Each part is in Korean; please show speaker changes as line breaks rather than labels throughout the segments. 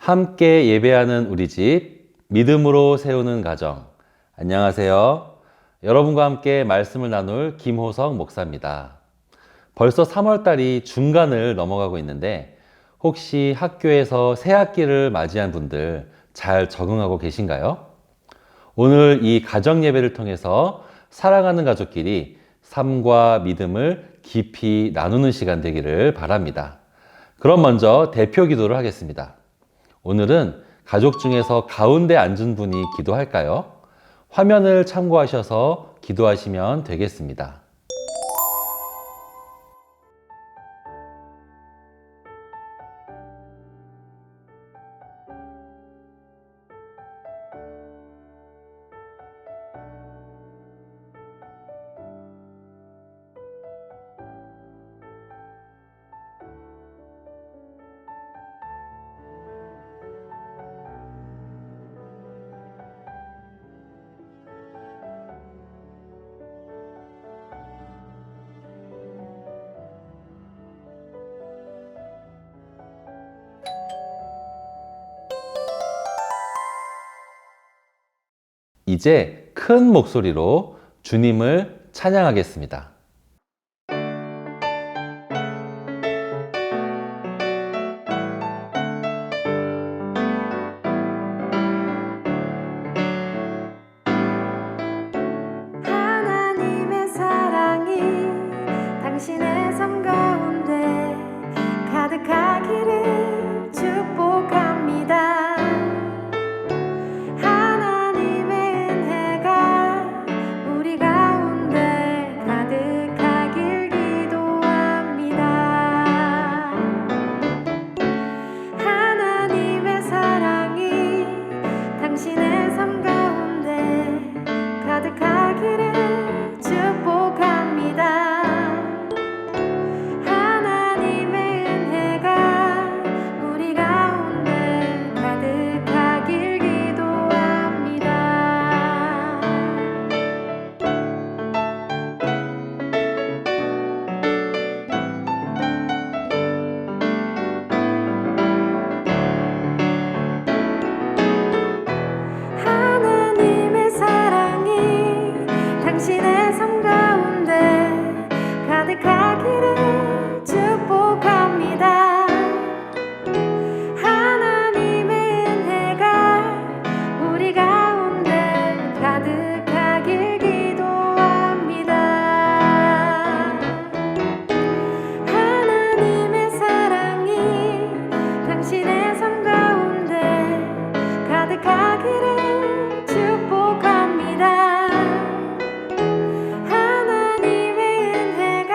함께 예배하는 우리 집, 믿음으로 세우는 가정. 안녕하세요. 여러분과 함께 말씀을 나눌 김호석 목사입니다. 벌써 3월달이 중간을 넘어가고 있는데 혹시 학교에서 새 학기를 맞이한 분들 잘 적응하고 계신가요? 오늘 이 가정 예배를 통해서 사랑하는 가족끼리 삶과 믿음을 깊이 나누는 시간 되기를 바랍니다. 그럼 먼저 대표 기도를 하겠습니다. 오늘은 가족 중에서 가운데 앉은 분이 기도할까요? 화면을 참고하셔서 기도하시면 되겠습니다. 이제 큰 목소리로 주님을 찬양하겠습니다.
하나님의 사랑이 당신의 삶 가운데 가득하기를 축복합니다. 하나님의 은혜가 우리 가운데 가득하길 기도합니다. 하나님의 사랑이 당신의 삶 가운데 가득하기를 축복합니다. 하나님의 은혜가 우리 가운데 가득하길 기도합니다. 하나님의 사랑이 당신의 삶 가운데 가득하기를 축복합니다. 하나님의 은혜가 우리 가운데 가득하길 기도합니다. 하나님의 사랑이 당신의 삶 가운데 가득하기를 축복합니다. 하나님의 은혜가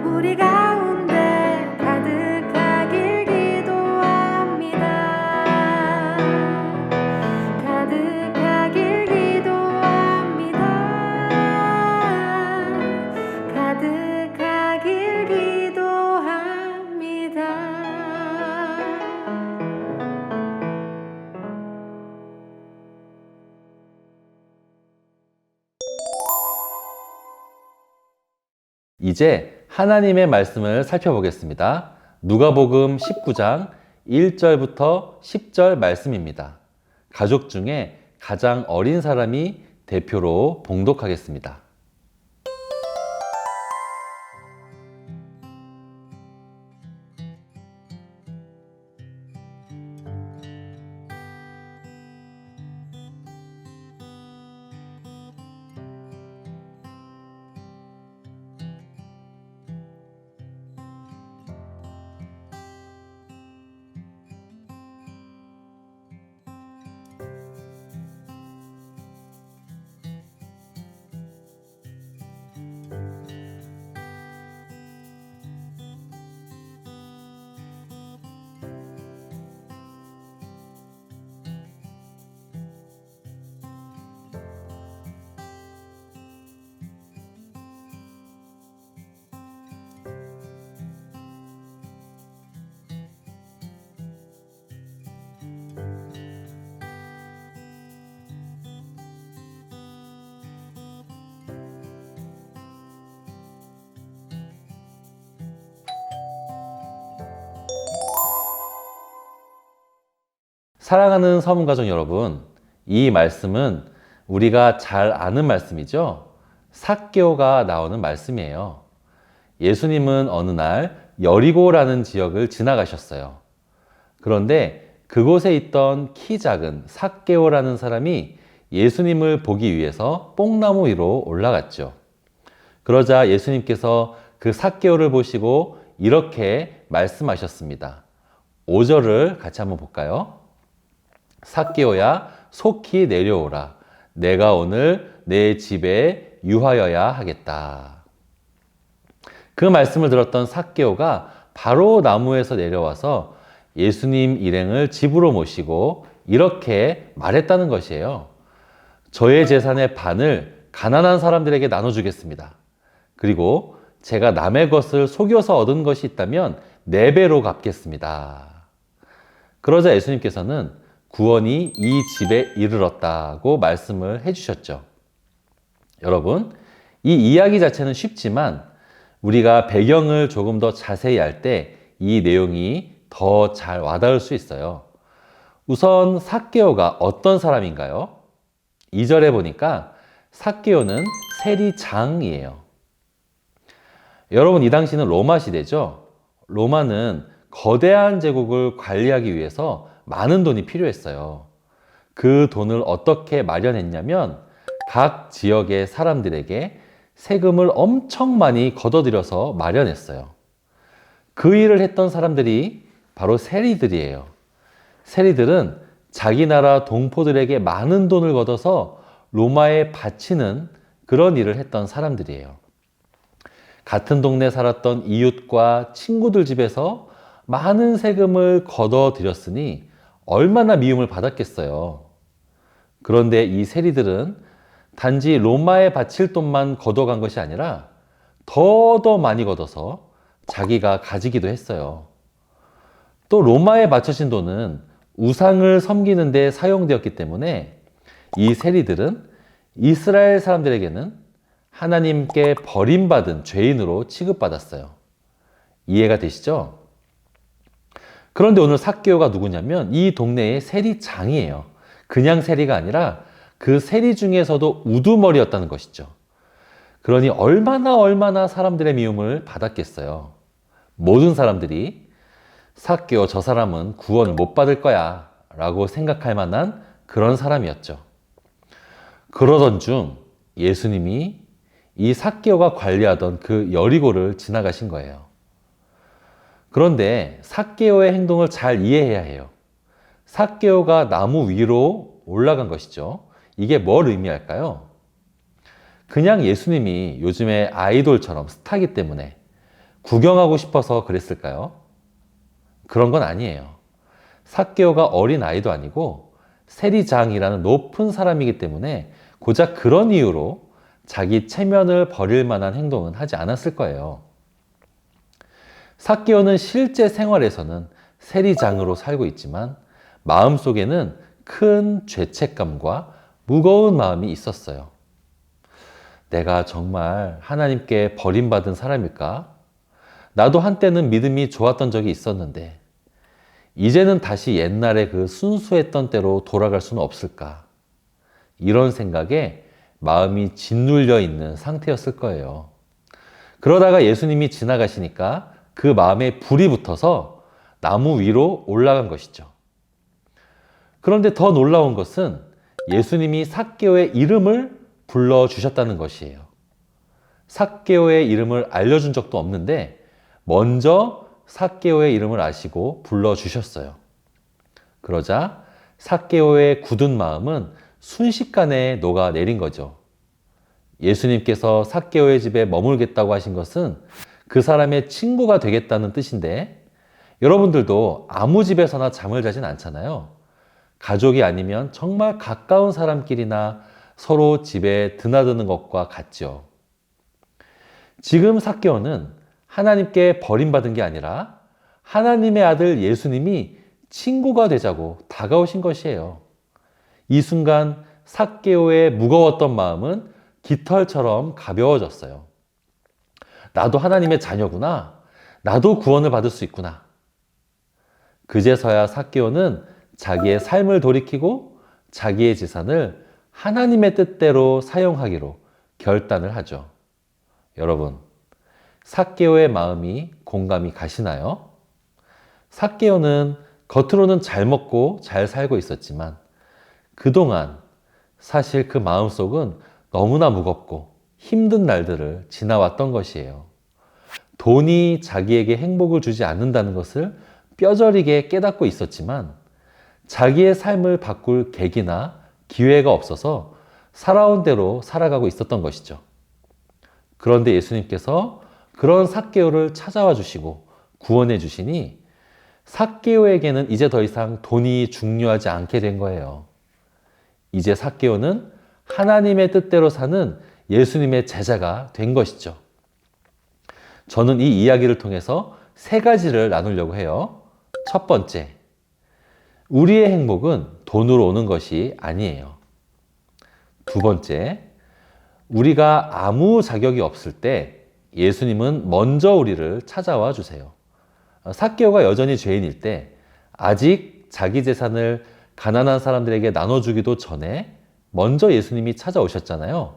우리 가운데 가득하길 기도합니다. 가득하길 기도합니다. 가득하길 기도합니다.
이제 하나님의 말씀을 살펴보겠습니다. 누가복음 19장 1절부터 10절 말씀입니다. 가족 중에 가장 어린 사람이 대표로 봉독하겠습니다. 사랑하는 서문가족 여러분, 이 말씀은 우리가 잘 아는 말씀이죠. 삭개오가 나오는 말씀이에요. 예수님은 어느 날 여리고라는 지역을 지나가셨어요. 그런데 그곳에 있던 키 작은 삭개오라는 사람이 예수님을 보기 위해서 뽕나무 위로 올라갔죠. 그러자 예수님께서 그 삭개오를 보시고 이렇게 말씀하셨습니다. 5절을 같이 한번 볼까요? 삭개오야 속히 내려오라. 내가 오늘 내 집에 유하여야 하겠다. 그 말씀을 들었던 삭개오가 바로 나무에서 내려와서 예수님 일행을 집으로 모시고 이렇게 말했다는 것이에요. 저의 재산의 반을 가난한 사람들에게 나눠주겠습니다. 그리고 제가 남의 것을 속여서 얻은 것이 있다면 4배로 갚겠습니다. 그러자 예수님께서는 구원이 이 집에 이르렀다고 말씀을 해주셨죠. 여러분, 이 이야기 자체는 쉽지만 우리가 배경을 조금 더 자세히 알 때 이 내용이 더 잘 와닿을 수 있어요. 우선 삭개오가 어떤 사람인가요? 2절에 보니까 삭개오는 세리장이에요. 여러분, 이 당시는 로마 시대죠. 로마는 거대한 제국을 관리하기 위해서 많은 돈이 필요했어요. 그 돈을 어떻게 마련했냐면 각 지역의 사람들에게 세금을 엄청 많이 걷어들여서 마련했어요. 그 일을 했던 사람들이 바로 세리들이에요. 세리들은 자기 나라 동포들에게 많은 돈을 걷어서 로마에 바치는 그런 일을 했던 사람들이에요. 같은 동네에 살았던 이웃과 친구들 집에서 많은 세금을 걷어들였으니 얼마나 미움을 받았겠어요. 그런데 이 세리들은 단지 로마에 바칠 돈만 걷어간 것이 아니라 더 많이 걷어서 자기가 가지기도 했어요. 또 로마에 바쳐진 돈은 우상을 섬기는 데 사용되었기 때문에 이 세리들은 이스라엘 사람들에게는 하나님께 버림받은 죄인으로 취급받았어요. 이해가 되시죠? 그런데 오늘 삭개오가 누구냐면 이 동네의 세리장이에요. 그냥 세리가 아니라 그 세리 중에서도 우두머리였다는 것이죠. 그러니 얼마나 사람들의 미움을 받았겠어요. 모든 사람들이 삭개오 저 사람은 구원을 못 받을 거야 라고 생각할 만한 그런 사람이었죠. 그러던 중 예수님이 이 삭개오가 관리하던 그 여리고를 지나가신 거예요. 그런데 삭개오의 행동을 잘 이해해야 해요. 삭개오가 나무 위로 올라간 것이죠. 이게 뭘 의미할까요? 그냥 예수님이 요즘에 아이돌처럼 스타기 때문에 구경하고 싶어서 그랬을까요? 그런 건 아니에요. 삭개오가 어린 아이도 아니고 세리장이라는 높은 사람이기 때문에 고작 그런 이유로 자기 체면을 버릴 만한 행동은 하지 않았을 거예요. 삭개오는 실제 생활에서는 세리장으로 살고 있지만 마음속에는 큰 죄책감과 무거운 마음이 있었어요. 내가 정말 하나님께 버림받은 사람일까? 나도 한때는 믿음이 좋았던 적이 있었는데 이제는 다시 옛날에 그 순수했던 때로 돌아갈 수는 없을까? 이런 생각에 마음이 짓눌려 있는 상태였을 거예요. 그러다가 예수님이 지나가시니까 그 마음에 불이 붙어서 나무 위로 올라간 것이죠. 그런데 더 놀라운 것은 예수님이 삭개오의 이름을 불러주셨다는 것이에요. 삭개오의 이름을 알려준 적도 없는데 먼저 삭개오의 이름을 아시고 불러주셨어요. 그러자 삭개오의 굳은 마음은 순식간에 녹아내린 거죠. 예수님께서 삭개오의 집에 머물겠다고 하신 것은 그 사람의 친구가 되겠다는 뜻인데 여러분들도 아무 집에서나 잠을 자진 않잖아요. 가족이 아니면 정말 가까운 사람끼리나 서로 집에 드나드는 것과 같죠. 지금 삭개오는 하나님께 버림받은 게 아니라 하나님의 아들 예수님이 친구가 되자고 다가오신 것이에요. 이 순간 삭개오의 무거웠던 마음은 깃털처럼 가벼워졌어요. 나도 하나님의 자녀구나. 나도 구원을 받을 수 있구나. 그제서야 삭개오는 자기의 삶을 돌이키고 자기의 재산을 하나님의 뜻대로 사용하기로 결단을 하죠. 여러분, 삭개오의 마음이 공감이 가시나요? 삭개오는 겉으로는 잘 먹고 잘 살고 있었지만 그동안 사실 그 마음속은 너무나 무겁고 힘든 날들을 지나왔던 것이에요. 돈이 자기에게 행복을 주지 않는다는 것을 뼈저리게 깨닫고 있었지만 자기의 삶을 바꿀 계기나 기회가 없어서 살아온 대로 살아가고 있었던 것이죠. 그런데 예수님께서 그런 삭개오를 찾아와 주시고 구원해 주시니 삭개오에게는 이제 더 이상 돈이 중요하지 않게 된 거예요. 이제 삭개오는 하나님의 뜻대로 사는 예수님의 제자가 된 것이죠. 저는 이 이야기를 통해서 세 가지를 나누려고 해요. 첫 번째, 우리의 행복은 돈으로 오는 것이 아니에요. 두 번째, 우리가 아무 자격이 없을 때 예수님은 먼저 우리를 찾아와 주세요. 삭개오가 여전히 죄인일 때 아직 자기 재산을 가난한 사람들에게 나눠주기도 전에 먼저 예수님이 찾아오셨잖아요.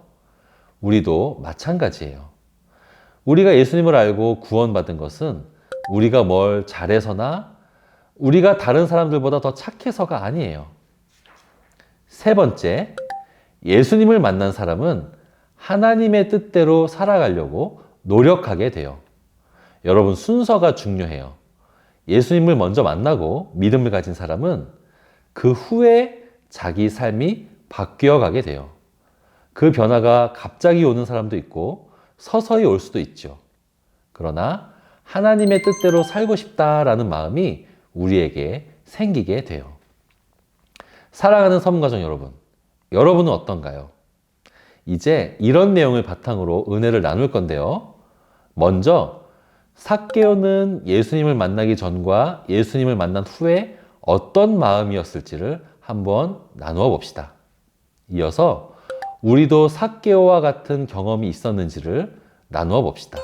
우리도 마찬가지예요. 우리가 예수님을 알고 구원받은 것은 우리가 뭘 잘해서나 우리가 다른 사람들보다 더 착해서가 아니에요. 세 번째, 예수님을 만난 사람은 하나님의 뜻대로 살아가려고 노력하게 돼요. 여러분, 순서가 중요해요. 예수님을 먼저 만나고 믿음을 가진 사람은 그 후에 자기 삶이 바뀌어 가게 돼요. 그 변화가 갑자기 오는 사람도 있고 서서히 올 수도 있죠. 그러나 하나님의 뜻대로 살고 싶다라는 마음이 우리에게 생기게 돼요. 사랑하는 섬가정 여러분, 여러분은 어떤가요? 이제 이런 내용을 바탕으로 은혜를 나눌 건데요. 먼저 삭개오는 예수님을 만나기 전과 예수님을 만난 후에 어떤 마음이었을지를 한번 나누어 봅시다. 이어서 우리도 삭개오와 같은 경험이 있었는지를 나누어 봅시다.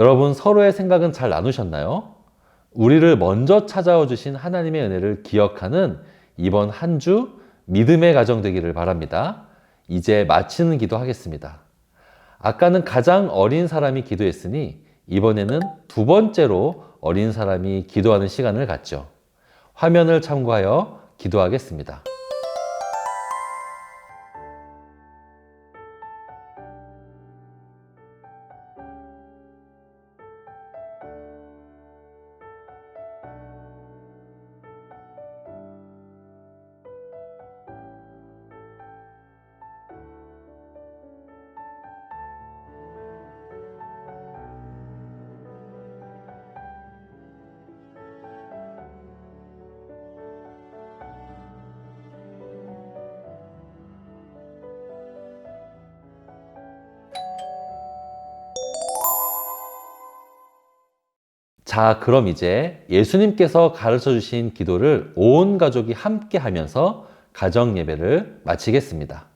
여러분 서로의 생각은 잘 나누셨나요? 우리를 먼저 찾아와 주신 하나님의 은혜를 기억하는 이번 한 주 믿음의 가정 되기를 바랍니다. 이제 마치는 기도 하겠습니다. 아까는 가장 어린 사람이 기도했으니 이번에는 두 번째로 어린 사람이 기도하는 시간을 갖죠. 화면을 참고하여 기도하겠습니다. 자, 그럼 이제 예수님께서 가르쳐 주신 기도를 온 가족이 함께 하면서 가정 예배를 마치겠습니다.